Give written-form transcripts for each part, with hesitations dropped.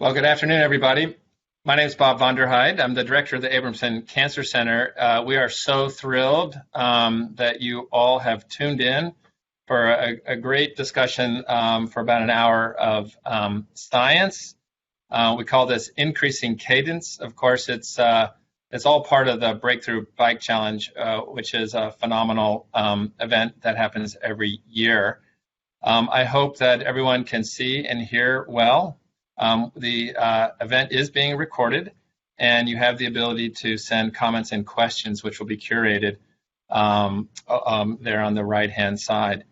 Well, good afternoon, everybody. My name is Bob Vonderheide. I'm the director of the Abramson Cancer Center. We are so thrilled that you all have tuned in for a great discussion for about an hour of science. We call this Increasing Cadence. Of course, it's all part of the Breakthrough Bike Challenge, which is a phenomenal event that happens every year. I hope that everyone can see and hear well. The event is being recorded, and you have the ability to send comments and questions, which will be curated there on the right-hand side.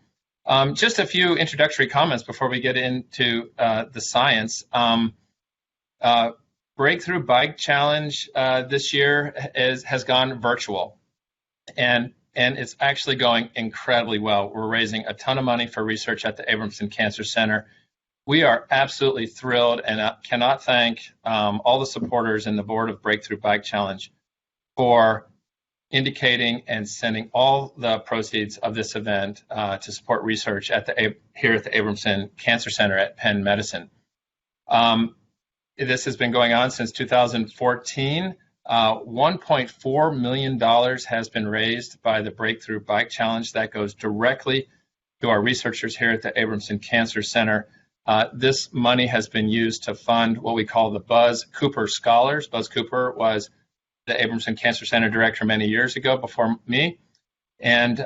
Just a few introductory comments before we get into the science. Breakthrough Bike Challenge this year has gone virtual, and it's actually going incredibly well. We're raising a ton of money for research at the Abramson Cancer Center. We are absolutely thrilled and cannot thank all the supporters and the board of Breakthrough Bike Challenge for indicating and sending all the proceeds of this event to support research here at the Abramson Cancer Center at Penn Medicine. This has been going on since 2014. $1.4 million has been raised by the Breakthrough Bike Challenge. That goes directly to our researchers here at the Abramson Cancer Center. This money has been used to fund what we call the Buzz Cooper Scholars. Buzz Cooper was the Abramson Cancer Center director many years ago before me. And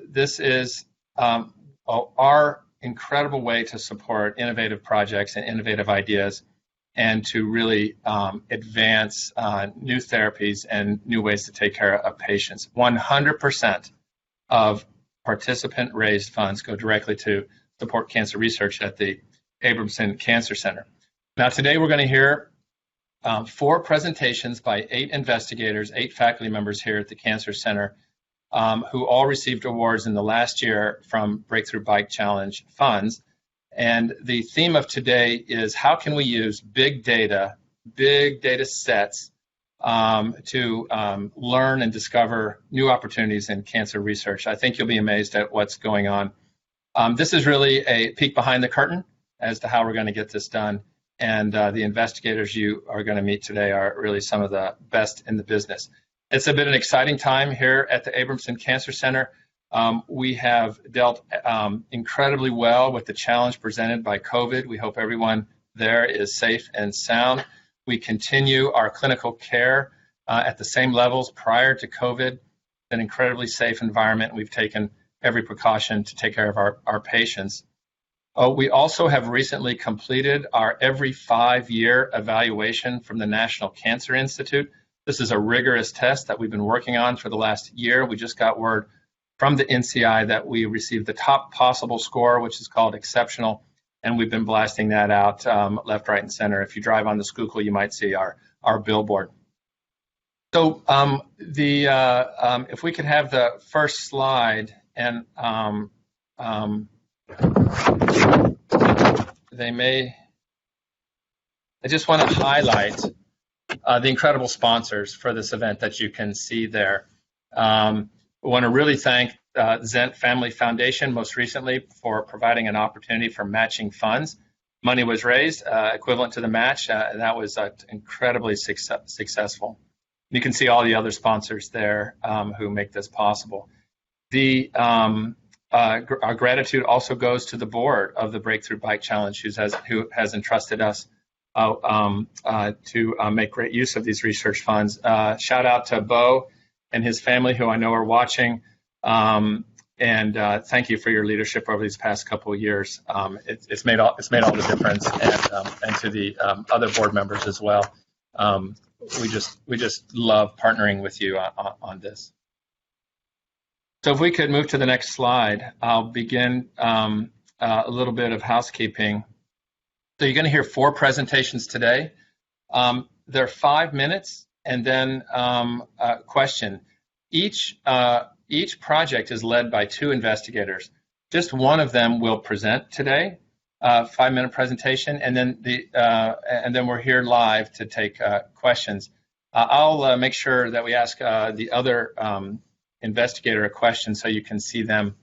this is our incredible way to support innovative projects and innovative ideas and to really advance new therapies and new ways to take care of patients. 100% of participant-raised funds go directly to support cancer research at the Abramson Cancer Center. Now, today we're going to hear 4 presentations by 8 investigators, 8 faculty members here at the Cancer Center, who all received awards in the last year from Breakthrough Bike Challenge funds. And the theme of today is how can we use big data sets to learn and discover new opportunities in cancer research. I think you'll be amazed at what's going on. This is really a peek behind the curtain as to how we're going to get this done. And the investigators you are going to meet today are really some of the best in the business. It's been an exciting time here at the Abramson Cancer Center. We have dealt incredibly well with the challenge presented by COVID. We hope everyone there is safe and sound. We continue our clinical care at the same levels prior to COVID, an incredibly safe environment. We've taken every precaution to take care of our patients. We also have recently completed our every 5-year evaluation from the National Cancer Institute. This is a rigorous test that we've been working on for the last year. We just got word from the NCI that we received the top possible score, which is called exceptional, and we've been blasting that out left, right, and center. If you drive on the Schuylkill, you might see our billboard. So if we could have the first slide, and I just want to highlight the incredible sponsors for this event that you can see there. We want to really thank Zent Family Foundation most recently for providing an opportunity for matching funds. Money was raised equivalent to the match, and that was incredibly successful. You can see all the other sponsors there who make this possible. Our gratitude also goes to the board of the Breakthrough Bike Challenge, who has entrusted us to make great use of these research funds. Shout out to Bo and his family, who I know are watching, and thank you for your leadership over these past couple of years. It's made all the difference, and to the other board members as well. We just love partnering with you on this. So if we could move to the next slide, I'll begin a little bit of housekeeping. So you're going to hear 4 presentations today. They're 5 minutes, and then a question. Each project is led by 2 investigators. Just one of them will present today, 5-minute presentation, and then we're here live to take questions. I'll make sure that we ask the other investigator a question so you can see them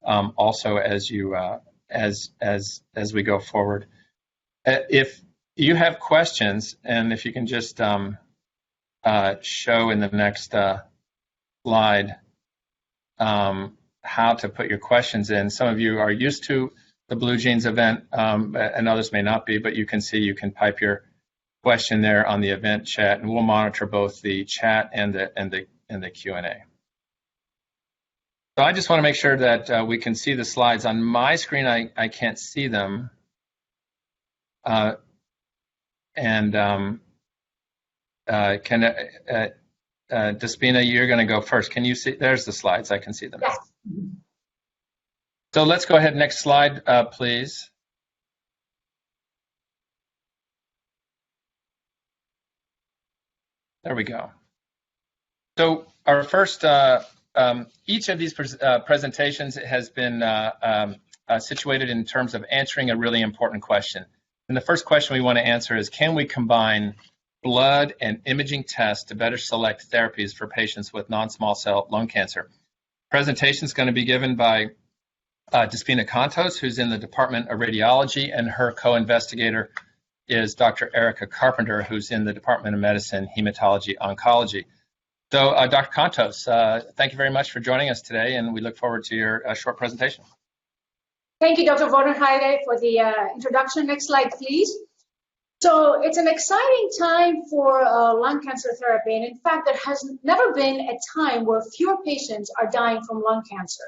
also as we go forward. If you have questions, and if you can just show in the next slide how to put your questions in. Some of you are used to the Blue Jeans event, and others may not be, but you can see you can type your question there on the event chat, and we'll monitor both the chat and the Q&A. So I just want to make sure that we can see the slides. On my screen, I can't see them. Despina, you're going to go first. Can you see? There's the slides. I can see them. Yes. So let's go ahead. Next slide, please. There we go. So our first, each of these presentations has been situated in terms of answering a really important question. And the first question we want to answer is, can we combine blood and imaging tests to better select therapies for patients with non-small cell lung cancer? Presentation is going to be given by Despina Contos, who's in the Department of Radiology, and her co-investigator is Dr. Erica Carpenter, who's in the Department of Medicine, Hematology, Oncology. So Dr. Contos, thank you very much for joining us today, and we look forward to your short presentation. Thank you, Dr. Vorderheide, for the introduction. Next slide, please. So it's an exciting time for lung cancer therapy, and in fact, there has never been a time where fewer patients are dying from lung cancer.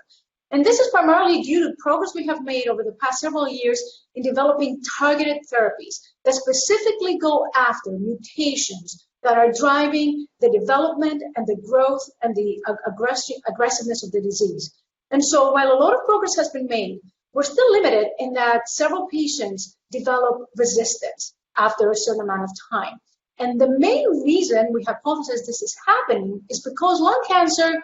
And this is primarily due to progress we have made over the past several years in developing targeted therapies that specifically go after mutations that are driving the development and the growth and the aggressiveness of the disease. And so while a lot of progress has been made, we're still limited in that several patients develop resistance after a certain amount of time. And the main reason we hypothesize this is happening is because lung cancer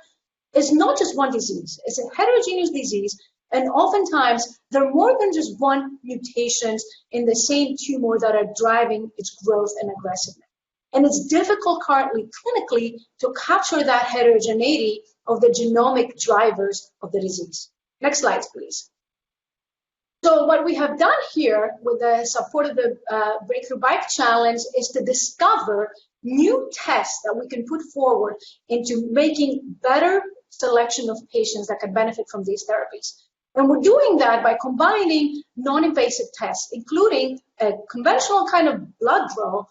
is not just one disease. It's a heterogeneous disease, and oftentimes there are more than just one mutations in the same tumor that are driving its growth and aggressiveness. And it's difficult currently clinically to capture that heterogeneity of the genomic drivers of the disease. Next slide, please. So what we have done here with the support of the Breakthrough Bike Challenge is to discover new tests that we can put forward into making better selection of patients that can benefit from these therapies. And we're doing that by combining non-invasive tests, including a conventional kind of blood draw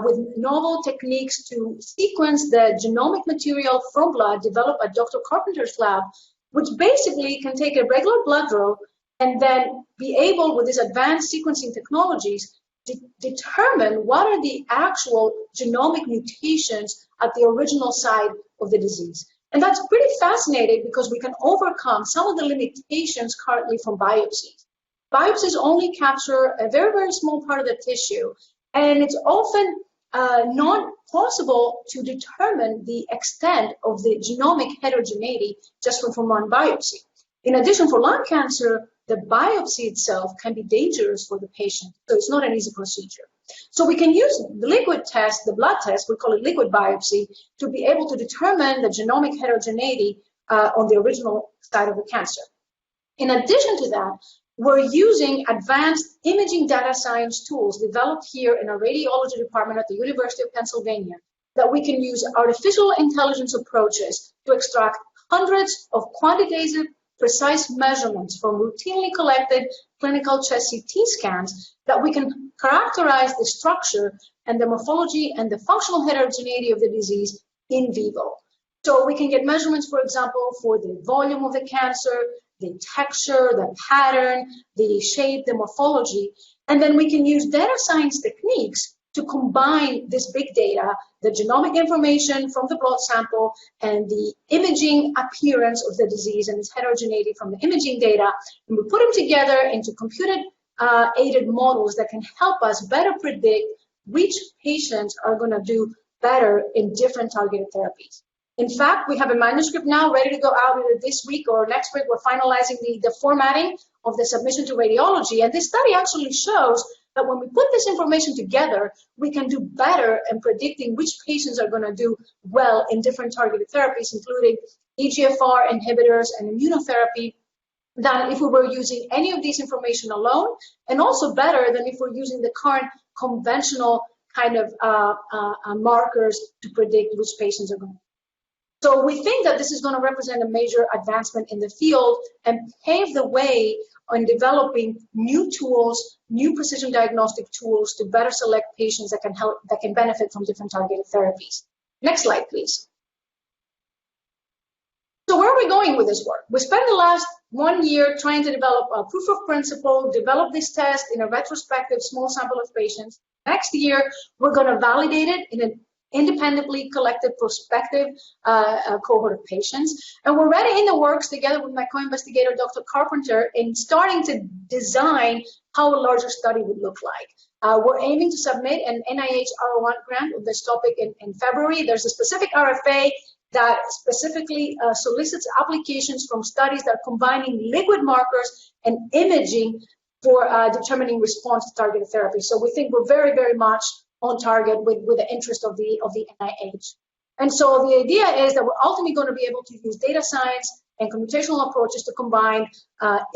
with novel techniques to sequence the genomic material from blood developed at Dr. Carpenter's lab, which basically can take a regular blood draw and then be able, with these advanced sequencing technologies, to determine what are the actual genomic mutations at the original site of the disease. And that's pretty fascinating because we can overcome some of the limitations currently from biopsies. Biopsies only capture a very, very small part of the tissue, and it's often not possible to determine the extent of the genomic heterogeneity just from one biopsy. In addition, for lung cancer, the biopsy itself can be dangerous for the patient, so it's not an easy procedure. So we can use the liquid test, the blood test, we call it liquid biopsy, to be able to determine the genomic heterogeneity on the original site of the cancer. In addition to that, we're using advanced imaging data science tools developed here in our radiology department at the University of Pennsylvania that we can use artificial intelligence approaches to extract hundreds of quantitative precise measurements from routinely collected clinical chest CT scans that we can characterize the structure and the morphology and the functional heterogeneity of the disease in vivo. So we can get measurements, for example, for the volume of the cancer, the texture, the pattern, the shape, the morphology, and then we can use data science techniques to combine this big data, the genomic information from the blood sample and the imaging appearance of the disease and its heterogeneity from the imaging data, and we put them together into computer-aided models that can help us better predict which patients are going to do better in different targeted therapies. In fact, we have a manuscript now ready to go out either this week or next week. We're finalizing the formatting of the submission to radiology, and this study actually shows that when we put this information together, we can do better in predicting which patients are going to do well in different targeted therapies, including EGFR inhibitors and immunotherapy, than if we were using any of these information alone, and also better than if we're using the current conventional kind of markers to predict which patients are going to. So we think that this is going to represent a major advancement in the field and pave the way on developing new tools, new precision diagnostic tools to better select patients that can benefit from different targeted therapies. Next slide, please. So where are we going with this work? We spent the last 1 year trying to develop a proof of principle, develop this test in a retrospective small sample of patients. Next year, we're going to validate it in an independently collected prospective cohort of patients. And we're already in the works together with my co-investigator, Dr. Carpenter, in starting to design how a larger study would look like. We're aiming to submit an NIH R01 grant on this topic in February. There's a specific RFA that specifically solicits applications from studies that are combining liquid markers and imaging for determining response to targeted therapy. So we think we're very, very much on target with the interest of the NIH. And so the idea is that we're ultimately going to be able to use data science and computational approaches to combine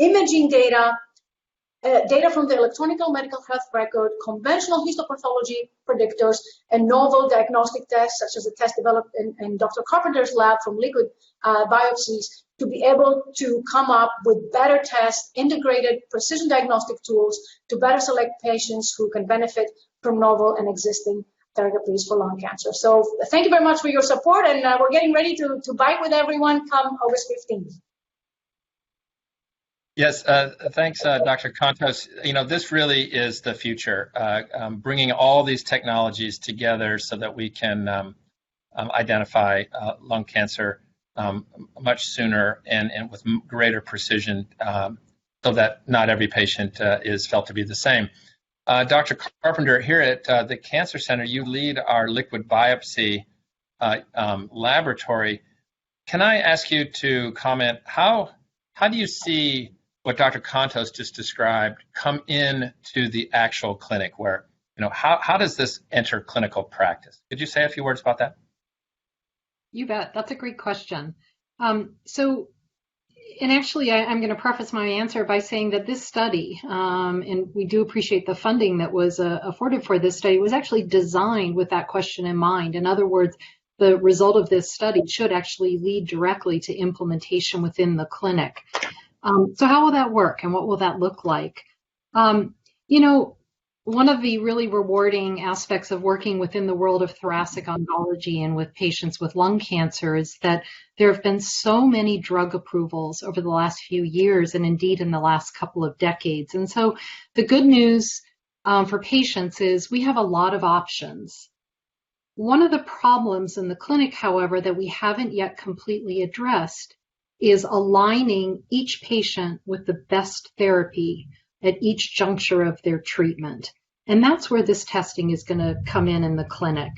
imaging data, data from the electronic medical health record, conventional histopathology predictors, and novel diagnostic tests, such as the test developed in Dr. Carpenter's lab from liquid biopsies, to be able to come up with better tests, integrated precision diagnostic tools to better select patients who can benefit from novel and existing therapies for lung cancer. So thank you very much for your support, and we're getting ready to bike with everyone come August 15th. Yes, thanks, Dr. Contos. You know, this really is the future, bringing all these technologies together so that we can identify lung cancer much sooner and with greater precision, so that not every patient is felt to be the same. Dr. Carpenter, here at the Cancer Center, you lead our liquid biopsy laboratory. Can I ask you to comment, how do you see what Dr. Contos just described come in to the actual clinic, where, you know, how does this enter clinical practice? Could you say a few words about that? You bet. That's a great question. And actually, I'm going to preface my answer by saying that this study, and we do appreciate the funding that was afforded for this study, was actually designed with that question in mind. In other words, the result of this study should actually lead directly to implementation within the clinic. So how will that work, and what will that look like? You know, one of the really rewarding aspects of working within the world of thoracic oncology and with patients with lung cancer is that there have been so many drug approvals over the last few years, and indeed in the last couple of decades. And so the good news for patients is we have a lot of options. One of the problems in the clinic, however, that we haven't yet completely addressed is aligning each patient with the best therapy at each juncture of their treatment. And that's where this testing is going to come in the clinic.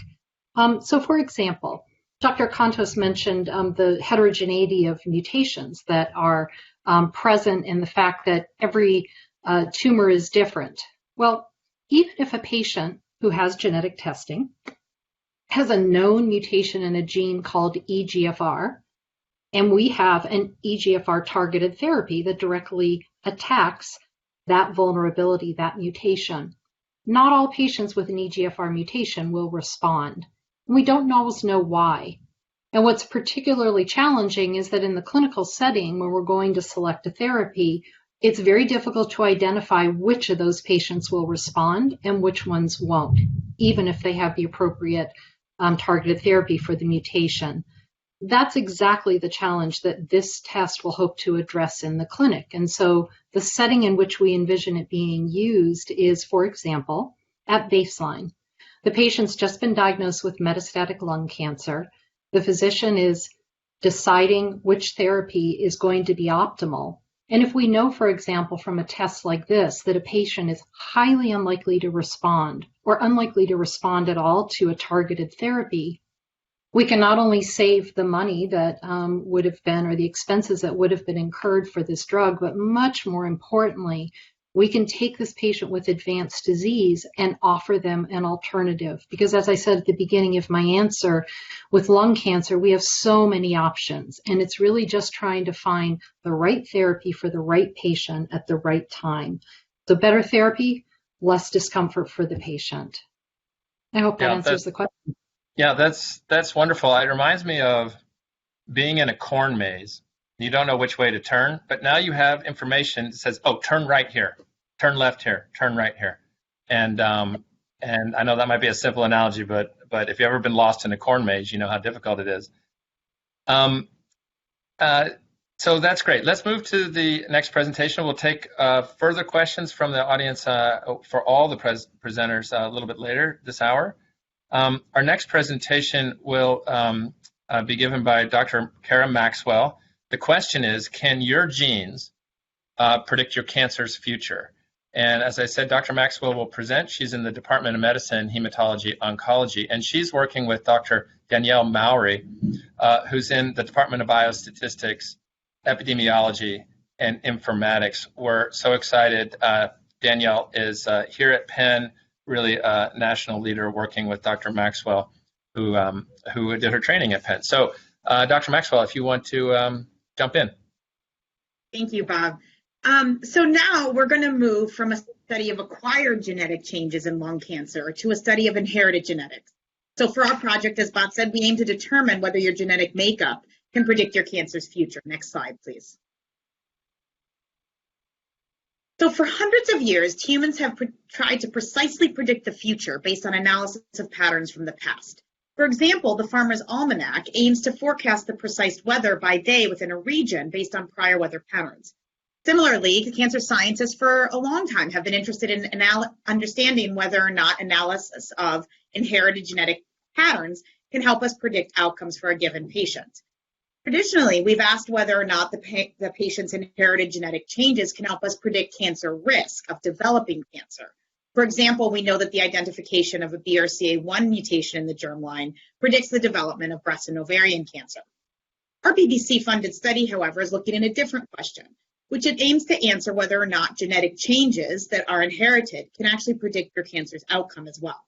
So for example, Dr. Contos mentioned the heterogeneity of mutations that are present in the fact that every tumor is different. Well, even if a patient who has genetic testing has a known mutation in a gene called EGFR, and we have an EGFR targeted therapy that directly attacks that vulnerability, that mutation, not all patients with an EGFR mutation will respond. We don't always know why. And what's particularly challenging is that in the clinical setting, when we're going to select a therapy, it's very difficult to identify which of those patients will respond and which ones won't, even if they have the appropriate targeted therapy for the mutation. That's exactly the challenge that this test will hope to address in the clinic. And so the setting in which we envision it being used is, for example, at baseline. The patient's just been diagnosed with metastatic lung cancer. The physician is deciding which therapy is going to be optimal. And if we know, for example, from a test like this, that a patient is highly unlikely to respond or unlikely to respond at all to a targeted therapy, we can not only save the money that would have been, or the expenses that would have been incurred for this drug, but much more importantly, we can take this patient with advanced disease and offer them an alternative. Because as I said at the beginning of my answer, with lung cancer, we have so many options, and it's really just trying to find the right therapy for the right patient at the right time. So better therapy less discomfort for the patient. I hope that answers the question. Yeah, that's wonderful. It reminds me of being in a corn maze. You don't know which way to turn, but now you have information that says, oh, turn right here, turn left here, turn right here. And I know that might be a simple analogy, but if you've ever been lost in a corn maze, you know how difficult it is. So that's great. Let's move to the next presentation. We'll take further questions from the audience for all the presenters a little bit later this hour. Our next presentation will be given by Dr. Kara Maxwell. The question is, can your genes predict your cancer's future? And as I said, Dr. Maxwell will present. She's in the Department of Medicine, Hematology, Oncology, and she's working with Dr. Danielle Mowry, who's in the Department of Biostatistics, Epidemiology, and Informatics. We're so excited. Danielle is here at Penn, really a national leader working with Dr. Maxwell, who did her training at Penn. So, Dr. Maxwell, if you want to jump in. Thank you, Bob. So now we're going to move from a study of acquired genetic changes in lung cancer to a study of inherited genetics. So for our project, as Bob said, we aim to determine whether your genetic makeup can predict your cancer's future. Next slide, please. So for hundreds of years, humans have tried to precisely predict the future based on analysis of patterns from the past. For example, the Farmer's Almanac aims to forecast the precise weather by day within a region based on prior weather patterns. Similarly, cancer scientists for a long time have been interested in understanding whether or not analysis of inherited genetic patterns can help us predict outcomes for a given patient. Traditionally, we've asked whether or not the patient's inherited genetic changes can help us predict cancer risk of developing cancer. For example, we know that the identification of a BRCA1 mutation in the germline predicts the development of breast and ovarian cancer. Our BBC-funded study, however, is looking at a different question, which it aims to answer whether or not genetic changes that are inherited can actually predict your cancer's outcome as well.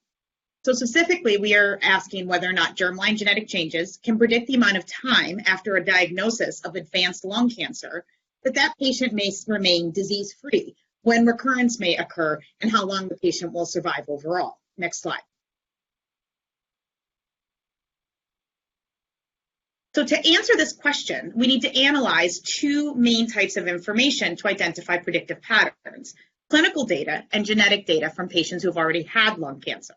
So specifically, we are asking whether or not germline genetic changes can predict the amount of time after a diagnosis of advanced lung cancer that patient may remain disease-free, when recurrence may occur, and how long the patient will survive overall. Next slide. So to answer this question, we need to analyze two main types of information to identify predictive patterns: clinical data and genetic data from patients who have already had lung cancer.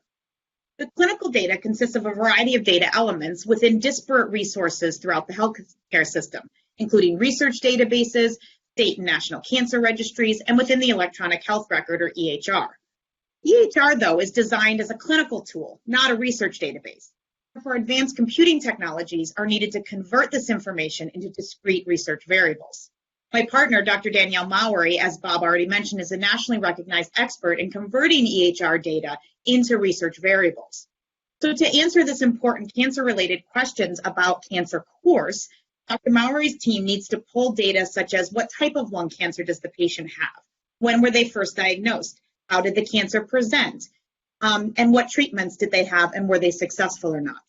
The clinical data consists of a variety of data elements within disparate resources throughout the healthcare system, including research databases, state and national cancer registries, and within the electronic health record, or EHR. EHR, though, is designed as a clinical tool, not a research database. Therefore, advanced computing technologies are needed to convert this information into discrete research variables. My partner, Dr. Danielle Mowry, as Bob already mentioned, is a nationally recognized expert in converting EHR data into research variables. So to answer this important cancer-related questions about cancer course, Dr. Mowry's team needs to pull data such as what type of lung cancer does the patient have? When were they first diagnosed? How did the cancer present? And what treatments did they have, and were they successful or not?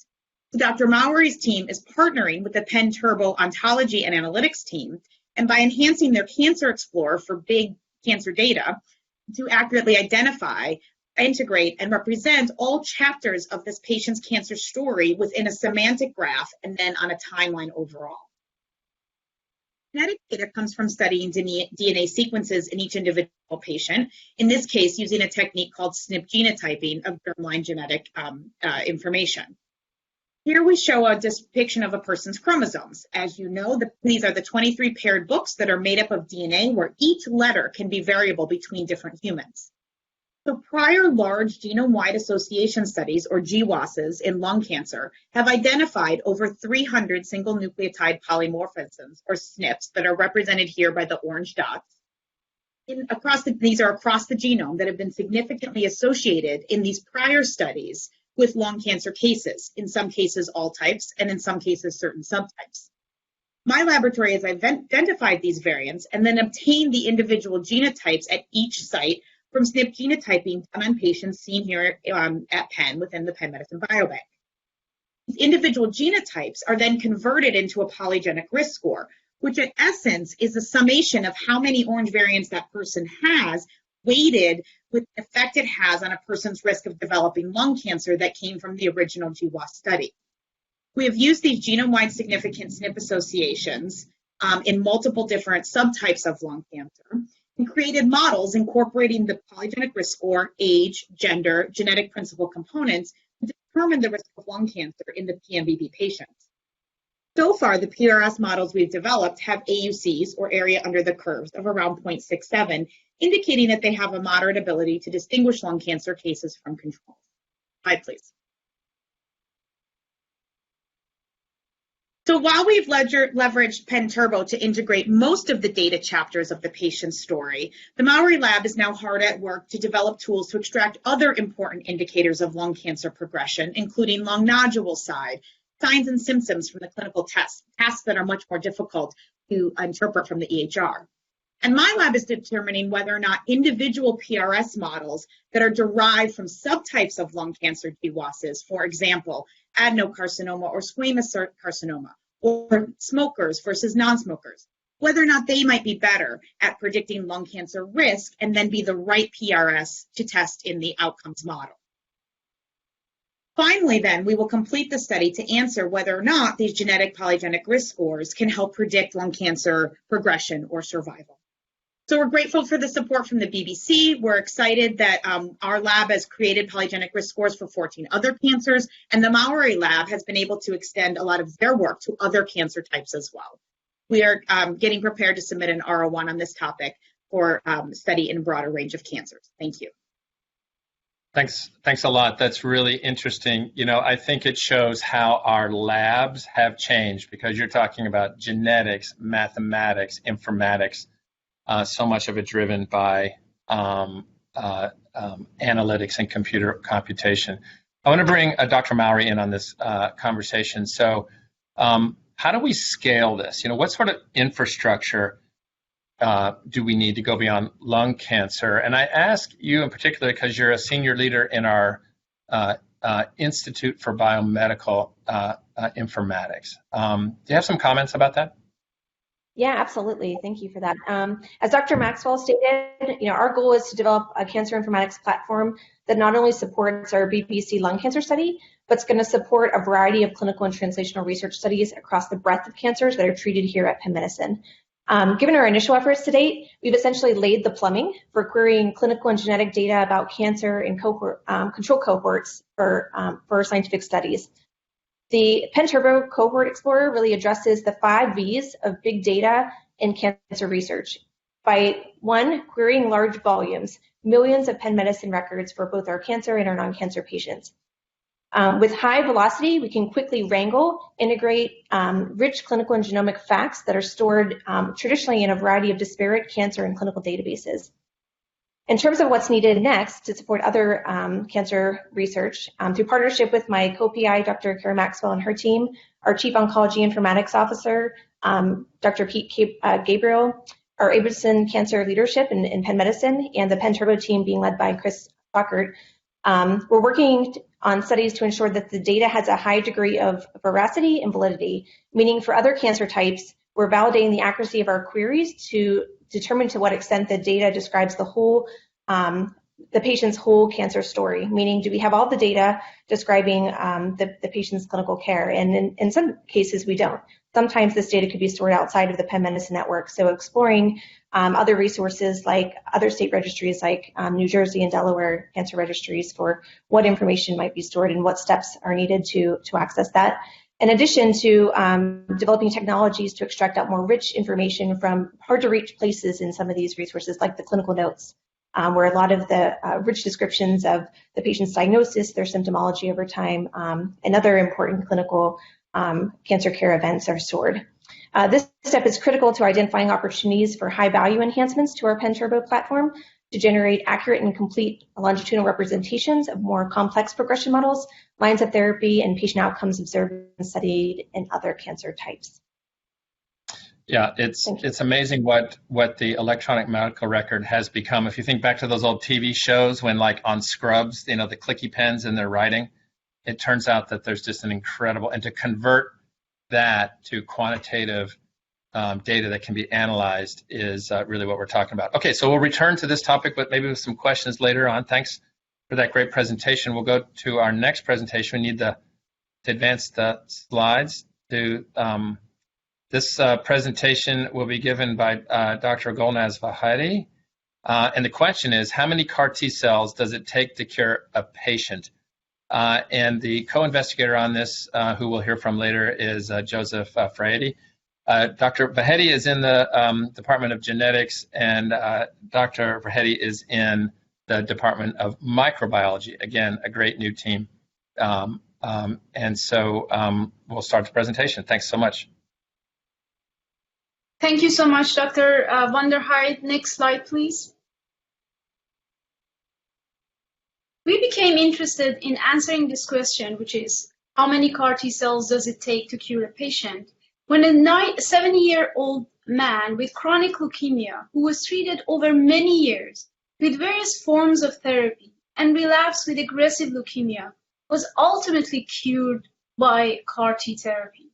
So Dr. Mowry's team is partnering with the Penn Turbo Ontology and Analytics team, and by enhancing their Cancer Explorer for big cancer data to accurately identify, integrate, and represent all chapters of this patient's cancer story within a semantic graph and then on a timeline overall. Genetic data comes from studying DNA sequences in each individual patient, in this case using a technique called SNP genotyping of germline genetic information. Here we show a depiction of a person's chromosomes. As you know, these are the 23 paired books that are made up of DNA, where each letter can be variable between different humans. So prior large genome-wide association studies, or GWASs, in lung cancer have identified over 300 single nucleotide polymorphisms, or SNPs, that are represented here by the orange dots. These are across the genome that have been significantly associated in these prior studies with lung cancer cases, in some cases all types, and in some cases certain subtypes. My laboratory has identified these variants and then obtained the individual genotypes at each site from SNP genotyping done on patients seen here at Penn within the Penn Medicine Biobank. These individual genotypes are then converted into a polygenic risk score, which in essence is a summation of how many orange variants that person has weighted with the effect it has on a person's risk of developing lung cancer that came from the original GWAS study. We have used these genome-wide significant SNP associations in multiple different subtypes of lung cancer and created models incorporating the polygenic risk score, age, gender, genetic principal components to determine the risk of lung cancer in the PMBB patients. So far, the PRS models we've developed have AUCs, or area under the curves, of around 0.67, indicating that they have a moderate ability to distinguish lung cancer cases from controls. Slide, please. So while we've leveraged PenTurbo to integrate most of the data chapters of the patient's story, the Mowry Lab is now hard at work to develop tools to extract other important indicators of lung cancer progression, including lung nodule size, signs and symptoms from the clinical tests that are much more difficult to interpret from the EHR. And my lab is determining whether or not individual PRS models that are derived from subtypes of lung cancer GWASs, for example, adenocarcinoma or squamous carcinoma, or smokers versus non-smokers, whether or not they might be better at predicting lung cancer risk and then be the right PRS to test in the outcomes model. Finally, then, we will complete the study to answer whether or not these genetic polygenic risk scores can help predict lung cancer progression or survival. So we're grateful for the support from the BBC. We're excited that our lab has created polygenic risk scores for 14 other cancers, and the Mowry Lab has been able to extend a lot of their work to other cancer types as well. We are getting prepared to submit an R01 on this topic for study in a broader range of cancers. Thank you. Thanks a lot. That's really interesting. You know, I think it shows how our labs have changed because you're talking about genetics, mathematics, informatics, so much of it driven by analytics and computer computation. I want to bring Dr. Mowry in on this conversation. So how do we scale this? You know, what sort of infrastructure do we need to go beyond lung cancer? And I ask you in particular because you're a senior leader in our Institute for Biomedical Informatics. Do you have some comments about that? Yeah, absolutely. Thank you for that. As Dr. Maxwell stated, our goal is to develop a cancer informatics platform that not only supports our BBC lung cancer study, but it's going to support a variety of clinical and translational research studies across the breadth of cancers that are treated here at Penn Medicine. Given our initial efforts to date, we've essentially laid the plumbing for querying clinical and genetic data about cancer in control cohorts for scientific studies. The PenTurbo Cohort Explorer really addresses the 5 V's of big data in cancer research by, 1, querying large volumes, millions of Penn Medicine records for both our cancer and our non-cancer patients. With high velocity, we can quickly wrangle, integrate rich clinical and genomic facts that are stored traditionally in a variety of disparate cancer and clinical databases. In terms of what's needed next to support other cancer research, through partnership with my co-PI, Dr. Kara Maxwell and her team, our Chief Oncology Informatics Officer, Dr. Pete Gabriel, our Abramson Cancer Leadership in Penn Medicine, and the PenTurbo team being led by Chris Stockert, we're working on studies to ensure that the data has a high degree of veracity and validity, meaning for other cancer types, we're validating the accuracy of our queries to determine to what extent the data describes the whole, the patient's whole cancer story, meaning do we have all the data describing the patient's clinical care? And in some cases, we don't. Sometimes this data could be stored outside of the Penn Medicine network. So exploring other resources like other state registries like New Jersey and Delaware cancer registries for what information might be stored and what steps are needed to access that. In addition to developing technologies to extract out more rich information from hard to reach places in some of these resources like the clinical notes, where a lot of the rich descriptions of the patient's diagnosis, their symptomology over time, and other important clinical cancer care events are stored. This step is critical to identifying opportunities for high value enhancements to our PenTurbo platform to generate accurate and complete longitudinal representations of more complex progression models, lines of therapy, and patient outcomes observed and studied in other cancer types. Yeah, it's amazing what the electronic medical record has become. If you think back to those old TV shows when, like on Scrubs, the clicky pens in their writing, it turns out that there's just an incredible, and to convert that to quantitative data that can be analyzed is really what we're talking about. Okay, so we'll return to this topic, but maybe with some questions later on. Thanks for that great presentation. We'll go to our next presentation. We need to advance the slides. This presentation will be given by Dr. Golnaz Vahedi. And the question is, how many CAR T cells does it take to cure a patient? And the co-investigator on this, who we'll hear from later, is Joseph Fraedi. Dr. Vahedi is in the Department of Genetics, and Dr. Vahedi is in the Department of Microbiology. Again, a great new team. And so we'll start the presentation. Thanks so much. Thank you so much, Dr. Vanderheid. Next slide, please. We became interested in answering this question, which is, how many CAR T cells does it take to cure a patient, when a 70-year-old man with chronic leukemia who was treated over many years with various forms of therapy and relapsed with aggressive leukemia was ultimately cured by CAR T therapy.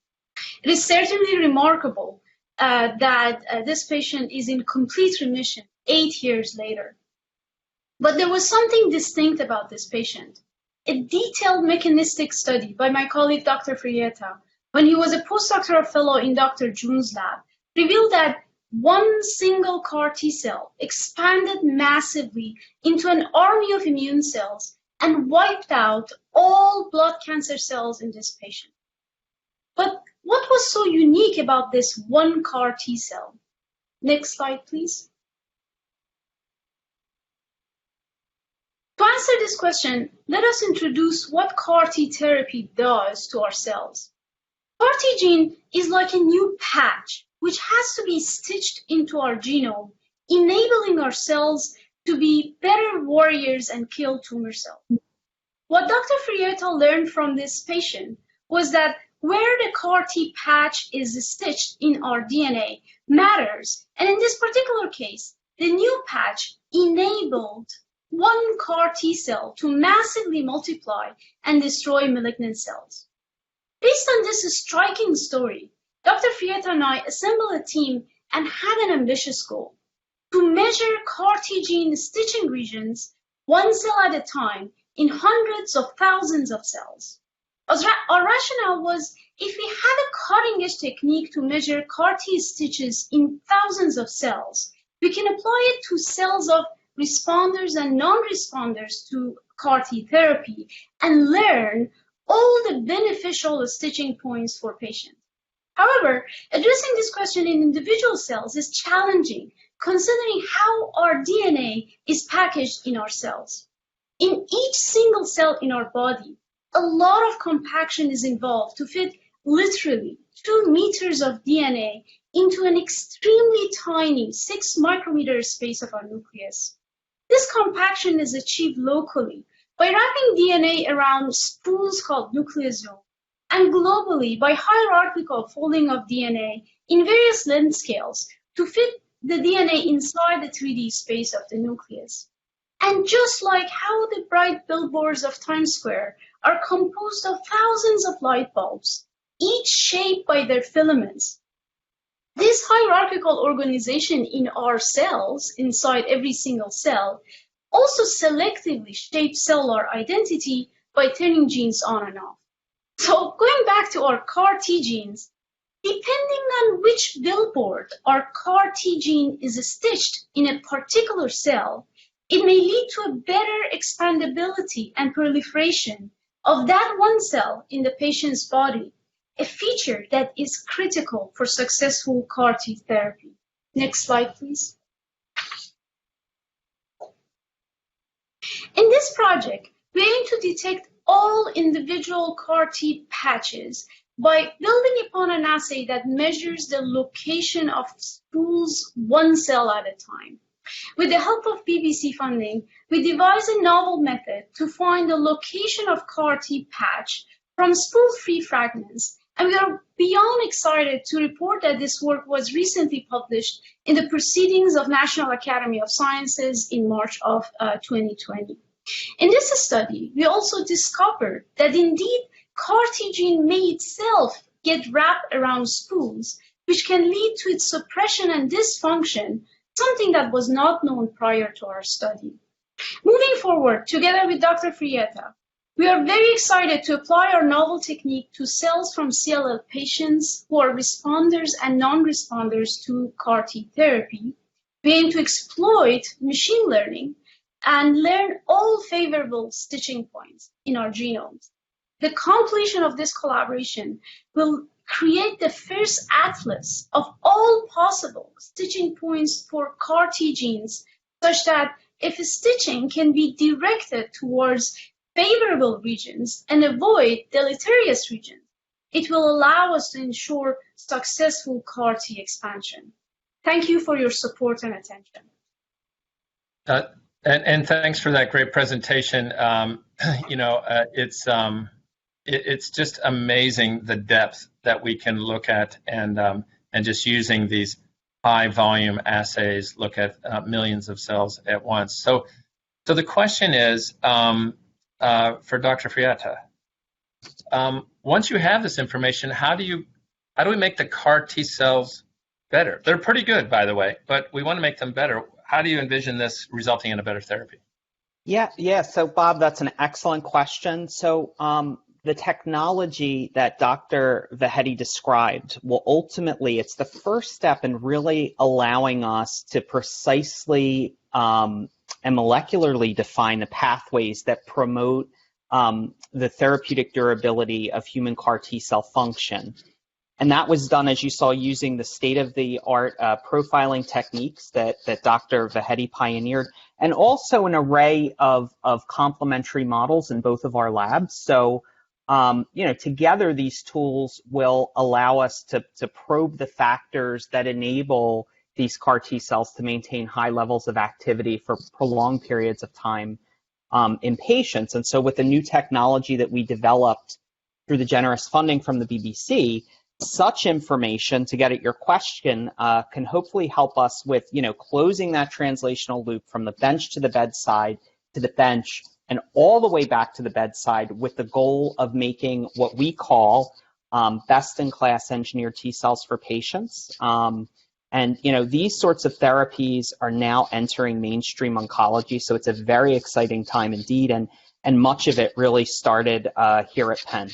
It is certainly remarkable that this patient is in complete remission 8 years later. But there was something distinct about this patient. A detailed mechanistic study by my colleague Dr. Frietta, when he was a postdoctoral fellow in Dr. June's lab, revealed that one single CAR T cell expanded massively into an army of immune cells and wiped out all blood cancer cells in this patient. But what was so unique about this one CAR T cell? Next slide, please. To answer this question, let us introduce what CAR T therapy does to our cells. CAR T gene is like a new patch which has to be stitched into our genome, enabling our cells to be better warriors and kill tumor cells. What Dr. Frietta learned from this patient was that where the CAR T patch is stitched in our DNA matters, and in this particular case, the new patch enabled one CAR T cell to massively multiply and destroy malignant cells. Based on this striking story, Dr. Frietta and I assembled a team and had an ambitious goal: to measure CAR T gene stitching regions, one cell at a time, in hundreds of thousands of cells. Our rationale was, if we had a cutting-edge technique to measure CAR T stitches in thousands of cells, we can apply it to cells of responders and non-responders to CAR T therapy and learn all the beneficial stitching points for patients. However, addressing this question in individual cells is challenging, considering how our DNA is packaged in our cells. In each single cell in our body, a lot of compaction is involved to fit literally 2 meters of DNA into an extremely tiny 6 micrometer space of our nucleus. This compaction is achieved locally by wrapping DNA around spools called nucleosomes, and globally by hierarchical folding of DNA in various length scales to fit the DNA inside the 3D space of the nucleus. And just like how the bright billboards of Times Square are composed of thousands of light bulbs, each shaped by their filaments, this hierarchical organization in our cells, inside every single cell, also selectively shapes cellular identity by turning genes on and off. So going back to our CAR T genes, depending on which billboard our CAR T gene is stitched in a particular cell, it may lead to a better expandability and proliferation of that one cell in the patient's body, a feature that is critical for successful CAR T therapy. Next slide, please. In this project, we aim to detect all individual CAR T patches by building upon an assay that measures the location of spools one cell at a time. With the help of BBC funding, we devised a novel method to find the location of CAR T patch from spool-free fragments, and we are beyond excited to report that this work was recently published in the Proceedings of National Academy of Sciences in March of 2020. In this study, we also discovered that indeed CAR T gene may itself get wrapped around spools which can lead to its suppression and dysfunction, something that was not known prior to our study. Moving forward, together with Dr. Frietta, we are very excited to apply our novel technique to cells from CLL patients who are responders and non-responders to CAR T therapy. We aim to exploit machine learning and learn all favorable stitching points in our genomes. The completion of this collaboration will create the first atlas of all possible stitching points for CAR T genes, such that if stitching can be directed towards favorable regions and avoid deleterious regions, it will allow us to ensure successful CAR T expansion. Thank you for your support and attention. And thanks for that great presentation. It's just amazing the depth that we can look at, and just using these high volume assays, look at millions of cells at once. So the question is, for Dr. Frietta, once you have this information, how do we make the CAR T cells better? They're pretty good, by the way, but we want to make them better. How do you envision this resulting in a better therapy? Yeah. So Bob, that's an excellent question. So the technology that Dr. Vahedi described will ultimately, it's the first step in really allowing us to precisely and molecularly define the pathways that promote the therapeutic durability of human CAR T cell function. And that was done, as you saw, using the state-of-the-art profiling techniques that Dr. Vahedi pioneered, and also an array of complementary models in both of our labs. So, together these tools will allow us to probe the factors that enable these CAR T cells to maintain high levels of activity for prolonged periods of time in patients. And so with the new technology that we developed through the generous funding from the BBC, such information, to get at your question, can hopefully help us with, closing that translational loop from the bench to the bedside, to the bench, and all the way back to the bedside, with the goal of making what we call best-in-class engineered T cells for patients. And these sorts of therapies are now entering mainstream oncology, so it's a very exciting time indeed, and much of it really started here at Penn.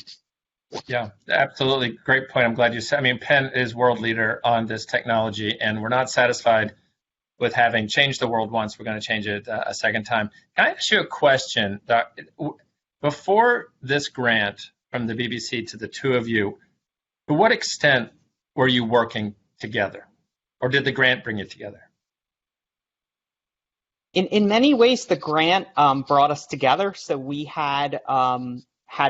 Yeah, absolutely. Great point. I'm glad you said. Penn is world leader on this technology, and we're not satisfied with having changed the world once. We're going to change it a second time. Can I ask you a question, Doc? Before this grant from the BBC to the two of you, to what extent were you working together, or did the grant bring you together? In many ways, the grant brought us together. So we had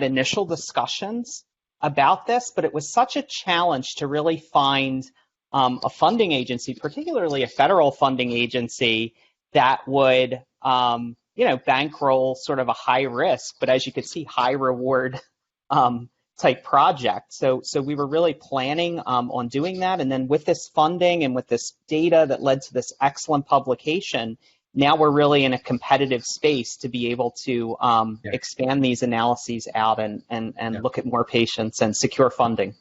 initial discussions about this, but it was such a challenge to really find a funding agency, particularly a federal funding agency, that would, bankroll sort of a high risk, but as you could see, high reward type project. So we were really planning on doing that. And then with this funding and with this data that led to this excellent publication, now we're really in a competitive space to be able to expand these analyses out and look at more patients and secure funding.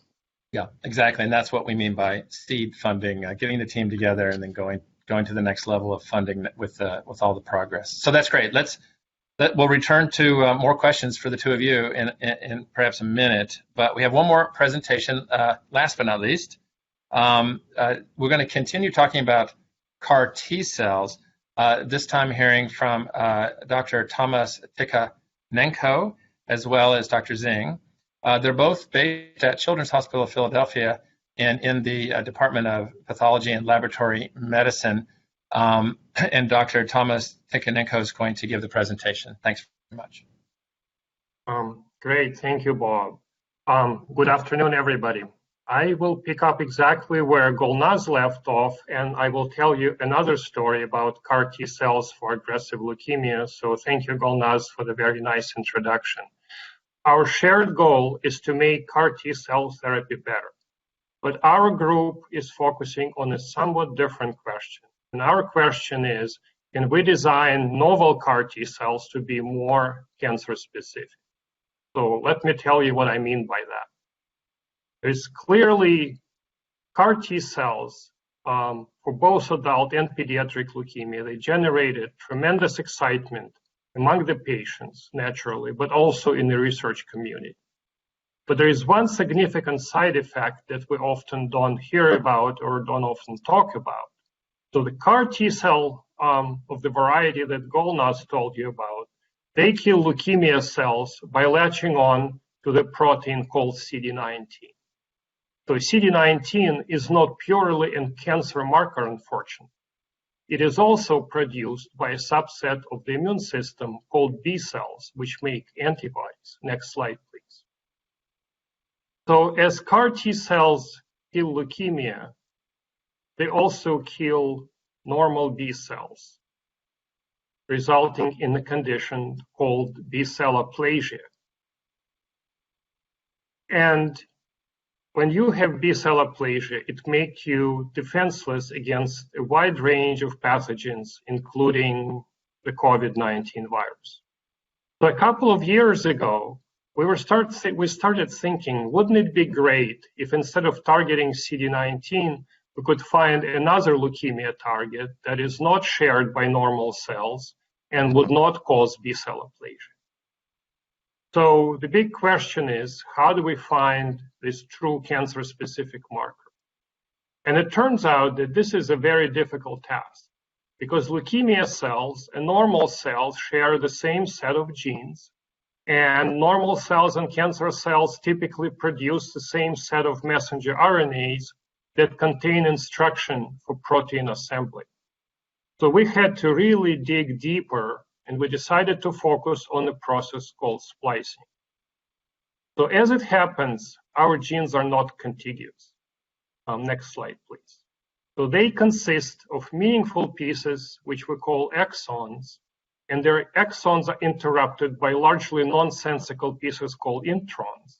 Yeah, exactly. And that's what we mean by seed funding, getting the team together and then going to the next level of funding with all the progress. So that's great. We'll return to more questions for the two of you in perhaps a minute, but we have one more presentation, last but not least. We're going to continue talking about CAR T cells. This time hearing from Dr. Thomas Tikhonenko as well as Dr. Zing. They're both based at Children's Hospital of Philadelphia and in the Department of Pathology and Laboratory Medicine. And Dr. Thomas Tikhonenko is going to give the presentation. Thanks very much. Great, thank you, Bob. Good afternoon, everybody. I will pick up exactly where Golnaz left off, and I will tell you another story about CAR T cells for aggressive leukemia. So thank you, Golnaz, for the very nice introduction. Our shared goal is to make CAR T cell therapy better. But our group is focusing on a somewhat different question. And our question is, can we design novel CAR T cells to be more cancer specific? So let me tell you what I mean by that. There's clearly CAR T cells for both adult and pediatric leukemia, they generated tremendous excitement among the patients, naturally, but also in the research community. But there is one significant side effect that we often don't hear about or don't often talk about. So the CAR T cell of the variety that Golnaz told you about, they kill leukemia cells by latching on to the protein called CD19. So CD19 is not purely a cancer marker, unfortunately. It is also produced by a subset of the immune system called B cells, which make antibodies. Next slide, please. So as CAR T cells kill leukemia, they also kill normal B cells, resulting in a condition called B-cell aplasia. And when you have B-cell aplasia, it makes you defenseless against a wide range of pathogens, including the COVID-19 virus. So a couple of years ago, we started thinking, wouldn't it be great if instead of targeting CD19, we could find another leukemia target that is not shared by normal cells and would not cause B-cell aplasia. So the big question is, how do we find this true cancer-specific marker? And it turns out that this is a very difficult task because leukemia cells and normal cells share the same set of genes, and normal cells and cancer cells typically produce the same set of messenger RNAs that contain instruction for protein assembly. So we had to really dig deeper, and we decided to focus on a process called splicing. So as it happens, our genes are not contiguous. Next slide, please. So they consist of meaningful pieces, which we call exons, and their exons are interrupted by largely nonsensical pieces called introns.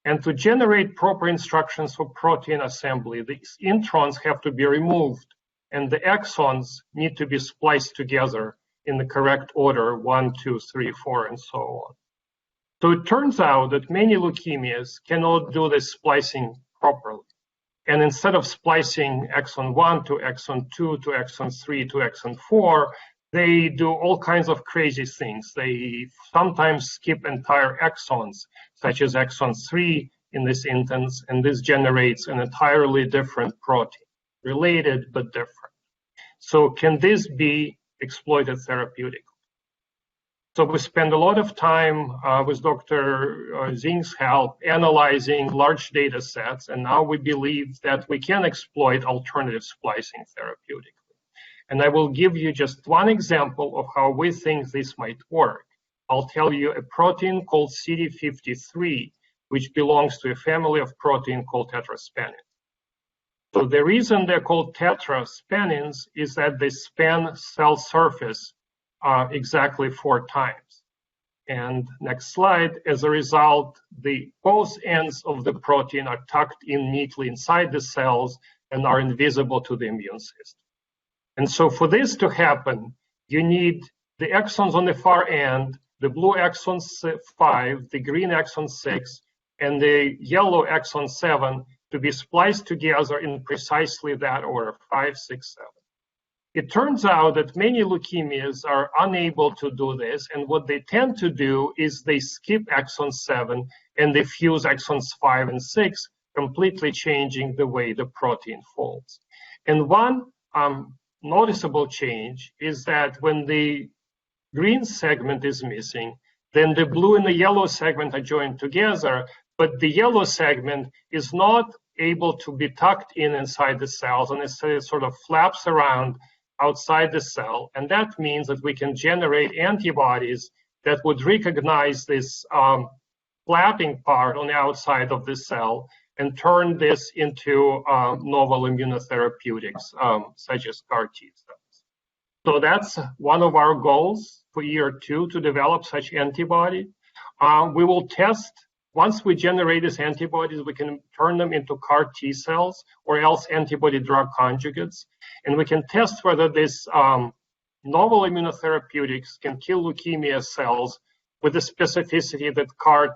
And to generate proper instructions for protein assembly, these introns have to be removed, and the exons need to be spliced together in the correct order, 1, 2, 3, 4, and so on. So it turns out that many leukemias cannot do this splicing properly. And instead of splicing exon 1 to exon 2 to exon 3 to exon 4, they do all kinds of crazy things. They sometimes skip entire exons, such as exon 3 in this instance, and this generates an entirely different protein, related but different. So can this be exploited therapeutically? So we spend a lot of time with Dr. Zing's help analyzing large data sets, and now we believe that we can exploit alternative splicing therapeutically. And I will give you just one example of how we think this might work. I'll tell you a protein called CD53, which belongs to a family of protein called tetraspanins. So the reason they're called tetraspanins is that they span cell surface exactly 4 times. And next slide, as a result, both ends of the protein are tucked in neatly inside the cells and are invisible to the immune system. And so for this to happen, you need the exons on the far end, the blue exon 5, the green exon 6, and the yellow exon 7 to be spliced together in precisely that order, 5, 6, 7. It turns out that many leukemias are unable to do this, and what they tend to do is they skip exon 7 and they fuse exons 5 and 6, completely changing the way the protein folds. And one noticeable change is that when the green segment is missing, then the blue and the yellow segment are joined together, but the yellow segment is not able to be tucked inside the cells, and it sort of flaps around outside the cell. And that means that we can generate antibodies that would recognize this flapping part on the outside of the cell and turn this into novel immunotherapeutics, such as CAR T cells. So that's one of our goals for year 2, to develop such antibody. We will test, once we generate these antibodies, we can turn them into CAR T cells or else antibody drug conjugates. And we can test whether this novel immunotherapeutics can kill leukemia cells with the specificity that CAR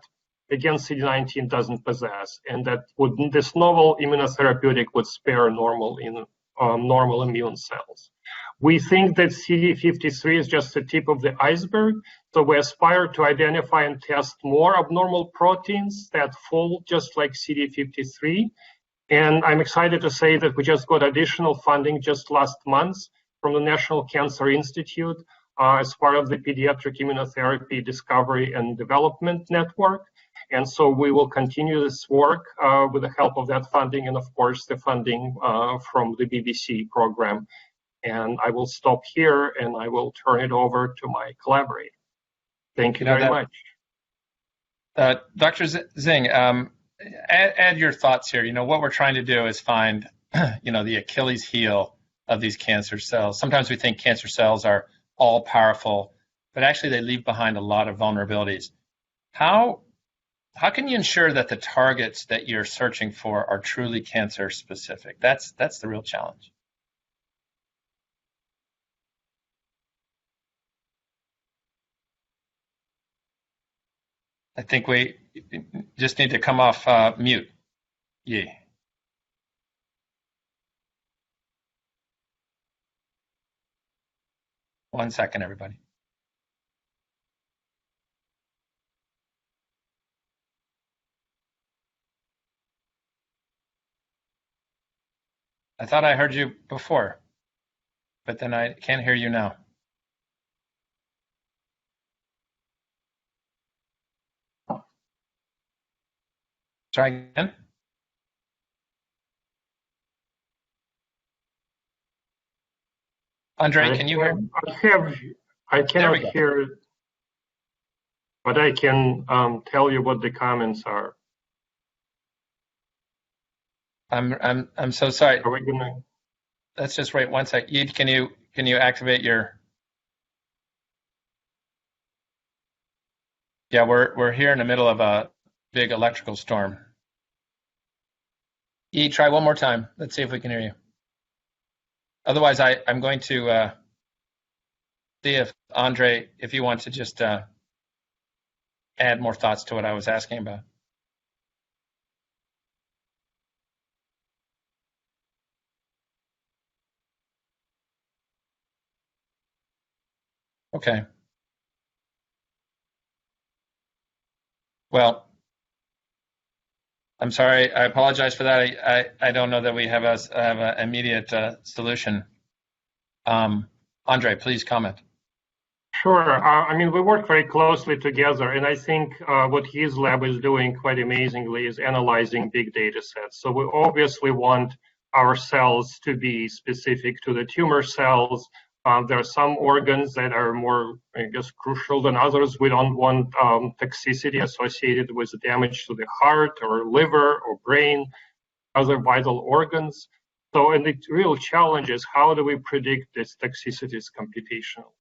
against CD19 doesn't possess, and that this novel immunotherapeutic would spare normal immune cells. We think that CD53 is just the tip of the iceberg, so we aspire to identify and test more abnormal proteins that fall just like CD53. And I'm excited to say that we just got additional funding just last month from the National Cancer Institute as part of the Pediatric Immunotherapy Discovery and Development Network. And so we will continue this work with the help of that funding and, of course, the funding from the BBC program. And I will stop here and I will turn it over to my collaborator. Thank you very much. Dr. Zing, add your thoughts here. What we're trying to do is find, the Achilles heel of these cancer cells. Sometimes we think cancer cells are all powerful, but actually they leave behind a lot of vulnerabilities. How can you ensure that the targets that you're searching for are truly cancer specific? That's the real challenge. I think we just need to come off mute. Yeah. One second, everybody. I thought I heard you before, but then I can't hear you now. Try again. Andre, can you hear? I cannot hear, but I can tell you what the comments are. I'm so sorry. Are we gonna? Let's just wait one sec. Can you activate your? Yeah, we're here in the middle of a big electrical storm. Try one more time. Let's see if we can hear you. Otherwise, I'm going to see if Andre, if you want to just add more thoughts to what I was asking about. Okay. Well, I'm sorry. I apologize for that. I don't know that we have an immediate solution. Andre, please comment. Sure. We work very closely together, and I think what his lab is doing quite amazingly is analyzing big data sets. So we obviously want our cells to be specific to the tumor cells. There are some organs that are more, crucial than others. We don't want toxicity associated with damage to the heart or liver or brain, other vital organs. So, and the real challenge is how do we predict these toxicities computationally?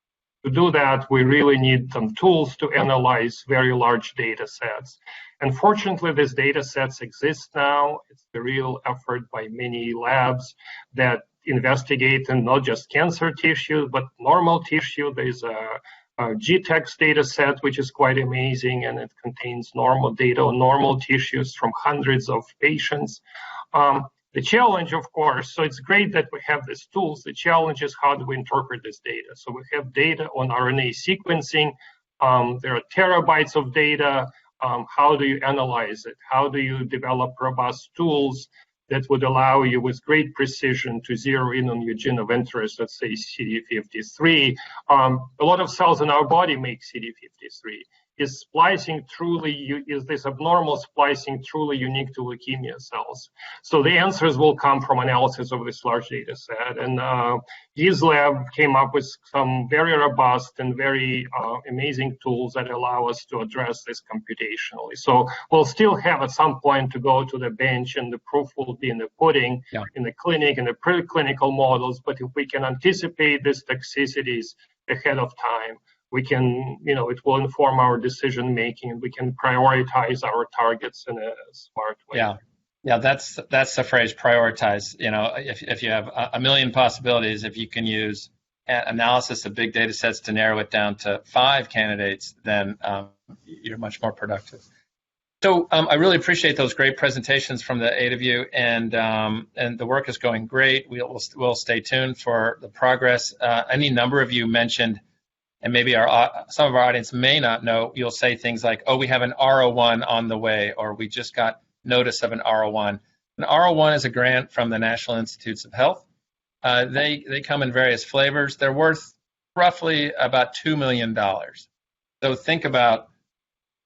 To do that, we really need some tools to analyze very large data sets. And fortunately, these data sets exist now. It's the real effort by many labs that investigate and not just cancer tissue, but normal tissue. There's a GTEx data set, which is quite amazing, and it contains normal data on normal tissues from hundreds of patients. The challenge, of course, so it's great that we have these tools. The challenge is how do we interpret this data? So we have data on RNA sequencing. There are terabytes of data. How do you analyze it? How do you develop robust tools that would allow you with great precision to zero in on your gene of interest, let's say CD53. A lot of cells in our body make CD53. Is this abnormal splicing truly unique to leukemia cells? So the answers will come from analysis of this large data set. And his lab came up with some very robust and very amazing tools that allow us to address this computationally. So we'll still have at some point to go to the bench, and the proof will be in the pudding, in the clinic, in the preclinical models. But if we can anticipate these toxicities ahead of time, we can, it will inform our decision making, and we can prioritize our targets in a smart way. Yeah, that's the phrase, prioritize. If you have a million possibilities, if you can use analysis of big data sets to narrow it down to 5 candidates, then you're much more productive. So I really appreciate those great presentations from the 8 of you, and the work is going great. We'll stay tuned for the progress. Any number of you mentioned, and maybe some of our audience may not know, you'll say things like, oh, we have an R01 on the way, or we just got notice of an R01. An R01 is a grant from the National Institutes of Health. They come in various flavors. They're worth roughly about $2 million. So think about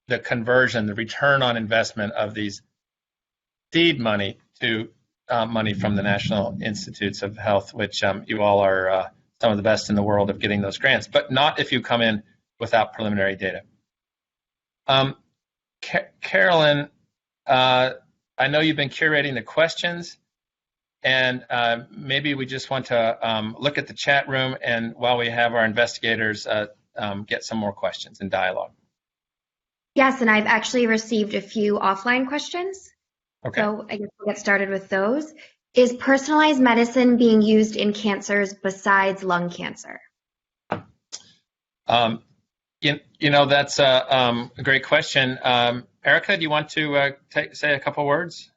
the conversion, the return on investment of these seed money to money from the National Institutes of Health, which you all are some of the best in the world of getting those grants, but not if you come in without preliminary data. Carolyn, I know you've been curating the questions, and maybe we just want to look at the chat room, and while we have our investigators get some more questions and dialogue. Yes, and I've actually received a few offline questions. Okay. So I guess we'll get started with those. Is personalized medicine being used in cancers besides lung cancer? You know, that's a great question. Erica, do you want to say a couple words?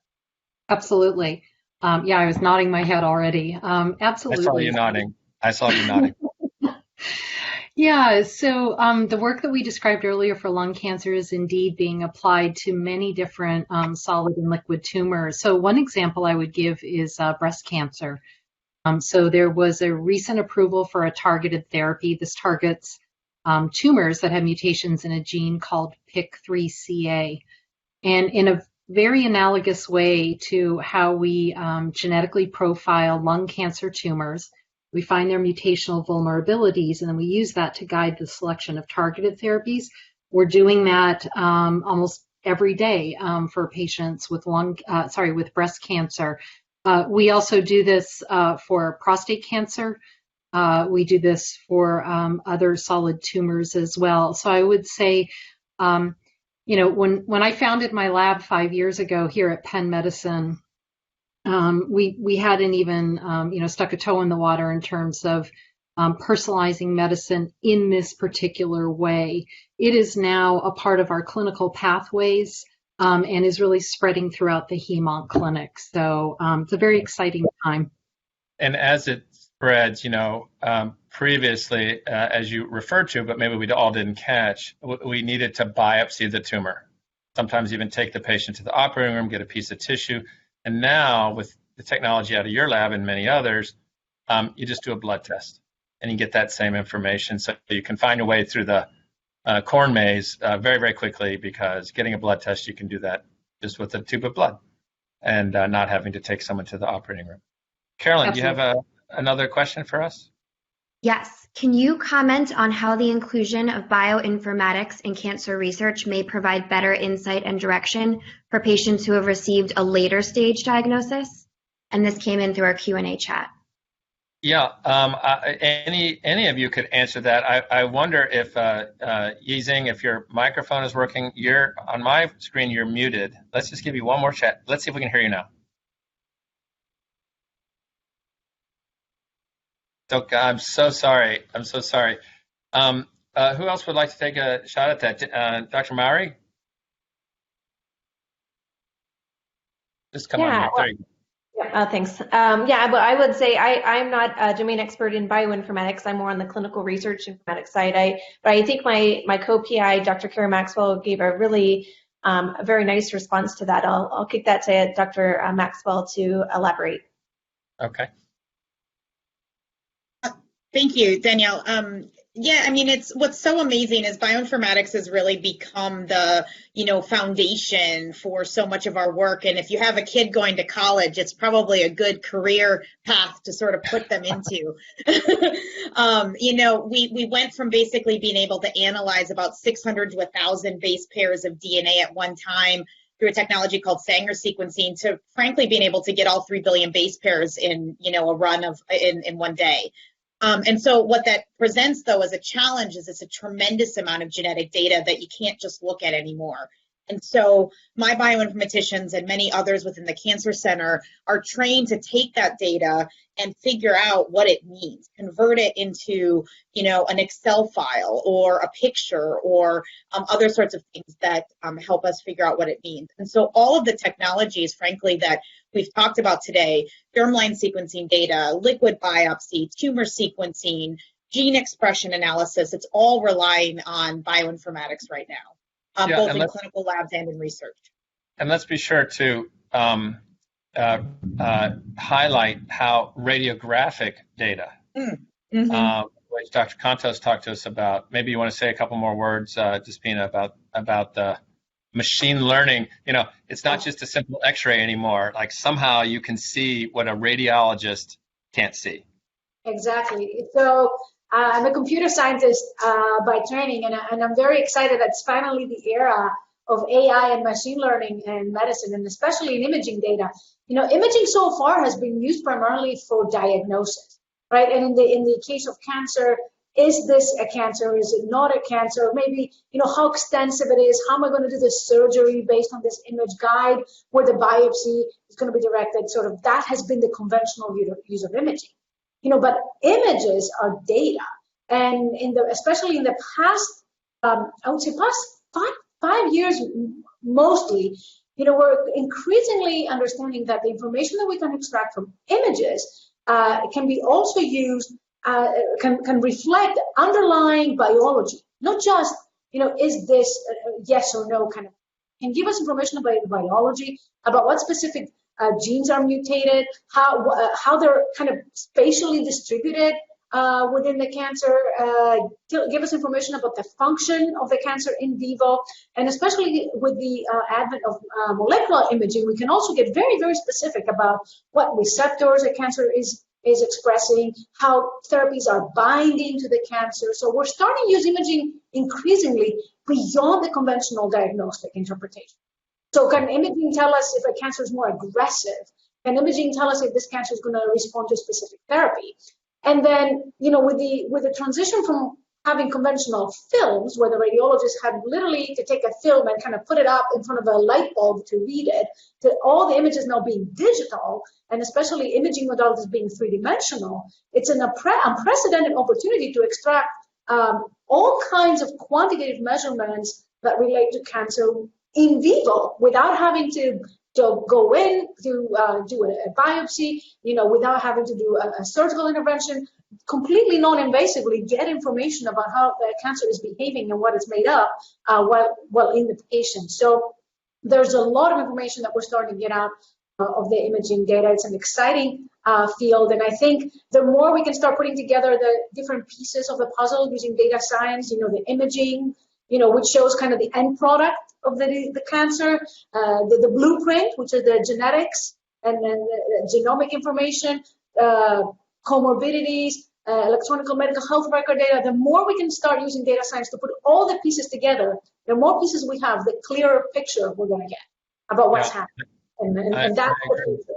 Absolutely. Yeah, I was nodding my head already. Absolutely. I saw you nodding. Yeah, so the work that we described earlier for lung cancer is indeed being applied to many different solid and liquid tumors. So one example I would give is breast cancer. So there was a recent approval for a targeted therapy. This targets tumors that have mutations in a gene called PIK3CA. And in a very analogous way to how we genetically profile lung cancer tumors, we find their mutational vulnerabilities, and then we use that to guide the selection of targeted therapies. We're doing that almost every day for patients with with breast cancer. We also do this for prostate cancer. We do this for other solid tumors as well. So I would say, you know, when I founded my lab 5 years ago here at Penn Medicine, we hadn't even, you know, stuck a toe in the water in terms of personalizing medicine in this particular way. It is now a part of our clinical pathways and is really spreading throughout the hem-onc clinic. So it's a very exciting time. And as it spreads, you know, previously, as you referred to, but maybe we all didn't catch, we needed to biopsy the tumor. Sometimes even take the patient to the operating room, get a piece of tissue. And now, with the technology out of your lab and many others, you just do a blood test, and you get that same information. So you can find your way through the corn maze very, very quickly, because getting a blood test, you can do that just with a tube of blood and not having to take someone to the operating room. Carolyn, Absolutely. do you have another question for us? Yes. Can you comment on how the inclusion of bioinformatics in cancer research may provide better insight and direction for patients who have received a later stage diagnosis? And this came in through our Q&A chat. Yeah, any of you could answer that. I wonder if, Yizing, if your microphone is working. On my screen, you're muted. Let's just give you one more chat. Let's see if we can hear you now. So, I'm so sorry. Who else would like to take a shot at that? Dr. Mowry? Just come on. There you go. Thanks. Yeah, but I would say I'm not a domain expert in bioinformatics. I'm more on the clinical research informatics side. But I think my co-PI, Dr. Kara Maxwell, gave a really a very nice response to that. I'll kick that to Dr. Maxwell to elaborate. Okay. Thank you, Danielle. Yeah, I mean, what's so amazing is bioinformatics has really become the, foundation for so much of our work. And if you have a kid going to college, it's probably a good career path to sort of put them into. We went from basically being able to analyze about 600 to 1,000 base pairs of DNA at one time through a technology called Sanger sequencing to frankly being able to get all 3 billion base pairs in, a run of in one day. And so what that presents, though, as a challenge is it's a tremendous amount of genetic data that you can't just look at anymore. And so my bioinformaticians and many others within the Cancer Center are trained to take that data and figure out what it means, convert it into, an Excel file or a picture or other sorts of things that help us figure out what it means. And so all of the technologies, frankly, that we've talked about today, germline sequencing data, liquid biopsy, tumor sequencing, gene expression analysis, it's all relying on bioinformatics right now. Both in clinical labs and in research. And let's be sure to highlight how radiographic data, which Dr. Contos talked to us about. Maybe you want to say a couple more words, Despina, about the machine learning. It's not just a simple X-ray anymore. Like somehow you can see what a radiologist can't see. Exactly. So I'm a computer scientist by training, and I'm very excited that it's finally the era of AI and machine learning in medicine, and especially in imaging data. Imaging so far has been used primarily for diagnosis, right? And in the case of cancer, is this a cancer? Is it not a cancer? Maybe, how extensive it is. How am I going to do the surgery based on this image guide where the biopsy is going to be directed? Sort of that has been the conventional use of imaging. But images are data, and especially in the past, I would say past five years mostly, we're increasingly understanding that the information that we can extract from images can be also used, can reflect underlying biology, not just, is this yes or no kind of, can give us information about biology, about what specific genes are mutated, how they're kind of spatially distributed within the cancer, give us information about the function of the cancer in vivo, and especially with the advent of molecular imaging, we can also get very, very specific about what receptors a cancer is expressing, how therapies are binding to the cancer. So we're starting to use imaging increasingly beyond the conventional diagnostic interpretation. So can imaging tell us if a cancer is more aggressive? Can imaging tell us if this cancer is going to respond to a specific therapy? And then, with the transition from having conventional films, where the radiologist had literally to take a film and kind of put it up in front of a light bulb to read it, to all the images now being digital, and especially imaging modalities being three-dimensional, it's an unprecedented opportunity to extract all kinds of quantitative measurements that relate to cancer in vivo without having to go in to do a biopsy, without having to do a surgical intervention, completely non-invasively get information about how the cancer is behaving and what it's made up while in the patient. So there's a lot of information that we're starting to get out of the imaging data. It's an exciting field, and I think the more we can start putting together the different pieces of the puzzle using data science, the imaging, which shows kind of the end product of the cancer, the blueprint, which are the genetics and then the genomic information, comorbidities, electronic medical health record data. The more we can start using data science to put all the pieces together, the more pieces we have, the clearer picture we're going to get about what's happening. And that's the future.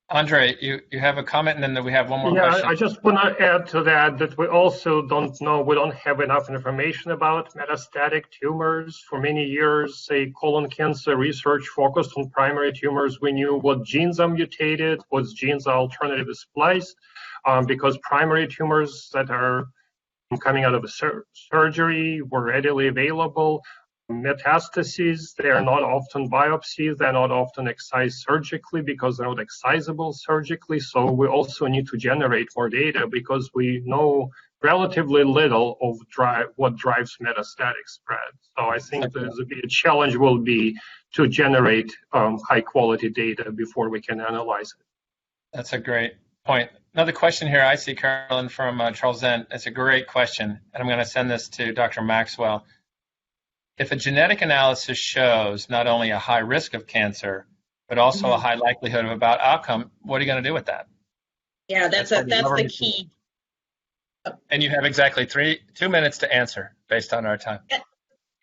Andre, you have a comment, and then we have one more question. I just want to add to that we also we don't have enough information about metastatic tumors. For many years, say, colon cancer research focused on primary tumors. We knew what genes are mutated, what genes are alternatively spliced, because primary tumors that are coming out of a surgery were readily available. Metastases, they are not often biopsies, they're not often excised surgically because they're not excisable surgically. So we also need to generate more data because we know relatively little of what drives metastatic spread. So I think the challenge will be to generate high quality data before we can analyze it. That's a great point. Another question here I see, Carolyn, from Charles Zen. It's a great question, and I'm going to send this to Dr. Maxwell. If a genetic analysis shows not only a high risk of cancer, but also a high likelihood of a bad outcome, what are you going to do with that? Yeah, that's the key. And you have exactly 2 minutes to answer based on our time.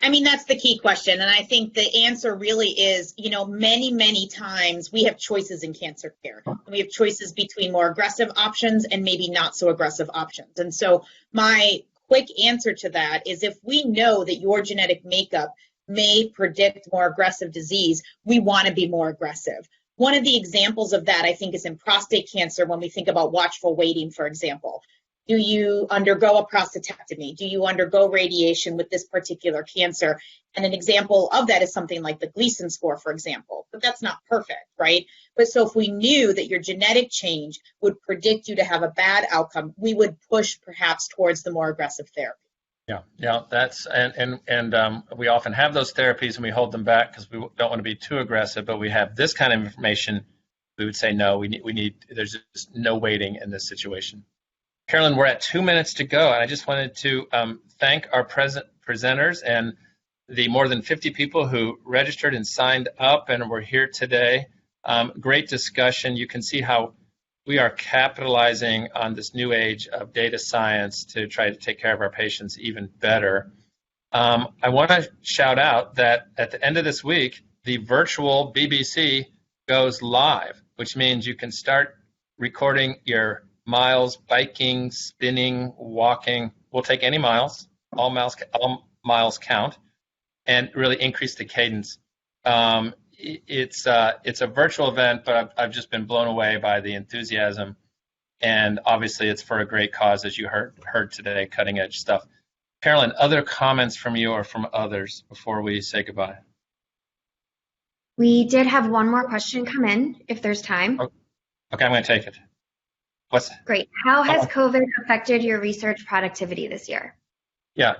I mean, that's the key question. And I think the answer really is, many, many times we have choices in cancer care. And we have choices between more aggressive options and maybe not so aggressive options. And so my quick answer to that is if we know that your genetic makeup may predict more aggressive disease, we want to be more aggressive. One of the examples of that, I think, is in prostate cancer when we think about watchful waiting, for example. Do you undergo a prostatectomy? Do you undergo radiation with this particular cancer? And an example of that is something like the Gleason score, for example. But that's not perfect, right? But so if we knew that your genetic change would predict you to have a bad outcome, we would push perhaps towards the more aggressive therapy. Yeah, that's and we often have those therapies and we hold them back because we don't want to be too aggressive. But we have this kind of information, we would say no. We need. There's just no waiting in this situation. Carolyn, we're at 2 minutes to go, and I just wanted to thank our presenters and the more than 50 people who registered and signed up and were here today. Great discussion. You can see how we are capitalizing on this new age of data science to try to take care of our patients even better. I want to shout out that at the end of this week, the virtual BBC goes live, which means you can start recording your miles, biking, spinning, walking. We'll take any miles, all miles count, and really increase the cadence. It's a virtual event, but I've just been blown away by the enthusiasm, and obviously it's for a great cause, as you heard today, cutting edge stuff. Carolyn, other comments from you or from others before we say goodbye? We did have one more question come in, if there's time. Okay, I'm going to take it. Great. How has COVID affected your research productivity this year? Yeah,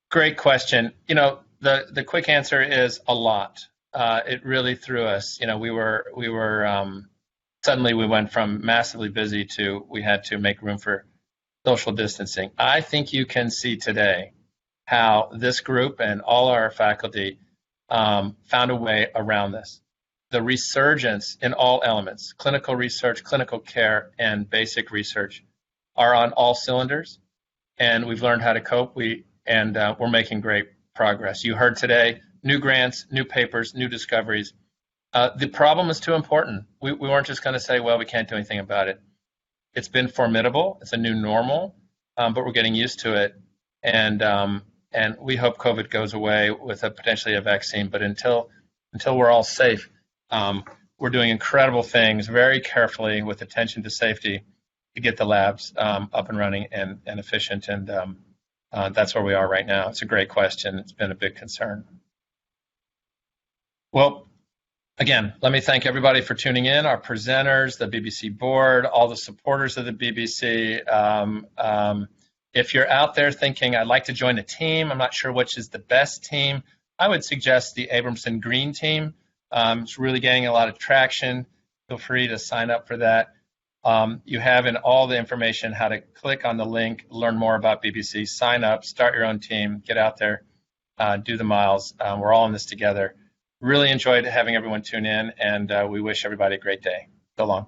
great question. You know, the quick answer is a lot. It really threw us. You know, we were suddenly we went from massively busy to we had to make room for social distancing. I think you can see today how this group and all our faculty found a way around this. The resurgence in all elements, clinical research, clinical care, and basic research are on all cylinders, and we've learned how to cope. We're making great progress. You heard today, new grants, new papers, new discoveries. The problem is too important. We weren't just going to say, well, we can't do anything about it. It's been formidable. It's a new normal, but we're getting used to it. And we hope COVID goes away with potentially a vaccine. But until we're all safe, we're doing incredible things very carefully with attention to safety to get the labs up and running and efficient. And that's where we are right now. It's a great question. It's been a big concern. Well, again, let me thank everybody for tuning in, our presenters, the BBC board, all the supporters of the BBC. If you're out there thinking, I'd like to join a team, I'm not sure which is the best team, I would suggest the Abramson Green team. It's really gaining a lot of traction. Feel free to sign up for that. You have in all the information how to click on the link, learn more about BBC, sign up, start your own team, get out there, do the miles. We're all in this together. Really enjoyed having everyone tune in, and we wish everybody a great day. So long.